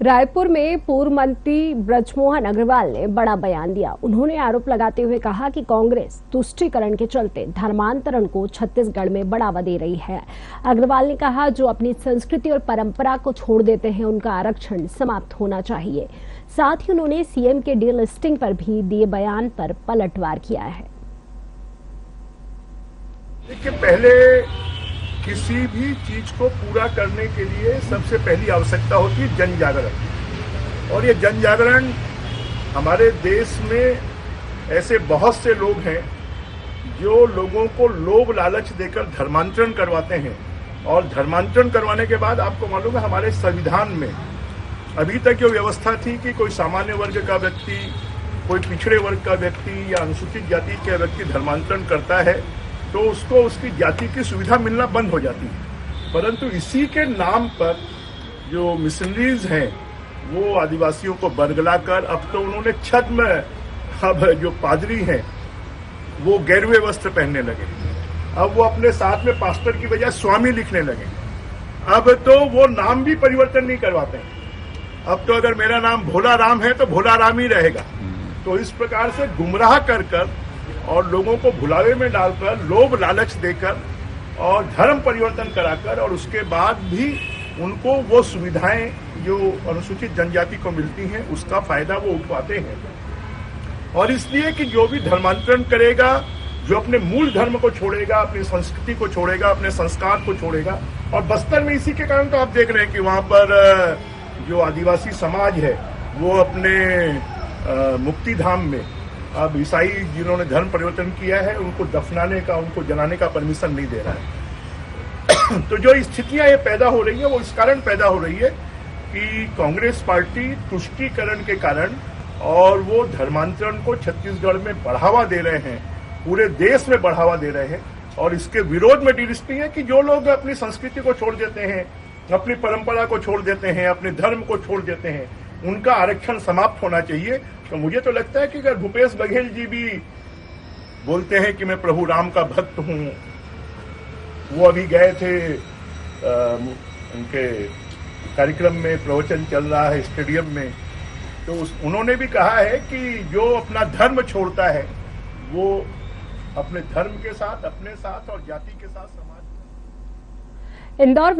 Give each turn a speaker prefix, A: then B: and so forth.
A: रायपुर में पूर्व मंत्री ब्रजमोहन अग्रवाल ने बड़ा बयान दिया। उन्होंने आरोप लगाते हुए कहा कि कांग्रेस तुष्टीकरण के चलते धर्मांतरण को छत्तीसगढ़ में बढ़ावा दे रही है। अग्रवाल ने कहा, जो अपनी संस्कृति और परंपरा को छोड़ देते हैं उनका आरक्षण समाप्त होना चाहिए। साथ ही उन्होंने सीएम के डी लिस्टिंग पर भी दिए बयान पर पलटवार किया है।
B: देखिए, पहले किसी भी चीज को पूरा करने के लिए सबसे पहली आवश्यकता होती है जन जागरण। और ये जन जागरण हमारे देश में ऐसे बहुत से लोग हैं जो लोगों को लोभ लालच देकर धर्मांतरण करवाते हैं। और धर्मांतरण करवाने के बाद आपको मालूम है, हमारे संविधान में अभी तक जो व्यवस्था थी कि कोई सामान्य वर्ग का व्यक्ति, कोई पिछड़े वर्ग का व्यक्ति या अनुसूचित जाति का व्यक्ति धर्मांतरण करता है तो उसको उसकी जाति की सुविधा मिलना बंद हो जाती है। परंतु इसी के नाम पर जो मिशनरीज हैं वो आदिवासियों को बरगला कर अब तो उन्होंने छद्म, अब जो पादरी हैं वो गेरुए वस्त्र पहनने लगे। अब वो अपने साथ में पास्टर की बजाय स्वामी लिखने लगे। अब तो वो नाम भी परिवर्तन नहीं करवाते हैं। अब तो अगर मेरा नाम भोला राम है तो भोला राम ही रहेगा। तो इस प्रकार से गुमराह कर और लोगों को भुलावे में डालकर, लोभ लालच देकर और धर्म परिवर्तन कराकर और उसके बाद भी उनको वो सुविधाएं जो अनुसूचित जनजाति को मिलती हैं उसका फायदा वो उठवाते हैं। और इसलिए कि जो भी धर्मांतरण करेगा, जो अपने मूल धर्म को छोड़ेगा, अपनी संस्कृति को छोड़ेगा, अपने संस्कार को छोड़ेगा। और बस्तर में इसी के कारण तो आप देख रहे हैं कि वहां पर जो आदिवासी समाज है वो अपने मुक्ति धाम में अब ईसाई जिन्होंने धर्म परिवर्तन किया है उनको दफनाने का, उनको जलाने का परमिशन नहीं दे रहा है। तो जो स्थितियां ये पैदा हो रही है वो इस कारण पैदा हो रही है कि कांग्रेस पार्टी तुष्टीकरण के कारण और वो धर्मांतरण को छत्तीसगढ़ में बढ़ावा दे रहे हैं, पूरे देश में बढ़ावा दे रहे हैं। और इसके विरोध में डिलिस्टिंग है कि जो लोग अपनी संस्कृति को छोड़ देते हैं, अपनी परंपरा को छोड़ देते हैं, अपने धर्म को छोड़ देते हैं, उनका आरक्षण समाप्त होना चाहिए। तो मुझे तो लगता है कि अगर भूपेश बघेल जी भी बोलते हैं कि मैं प्रभु राम का भक्त हूं, वो अभी गए थे उनके कार्यक्रम में, प्रवचन चल रहा है स्टेडियम में, तो उन्होंने भी कहा है कि जो अपना धर्म छोड़ता है वो अपने धर्म के साथ, अपने साथ और जाति के साथ समाज।
A: इंदौर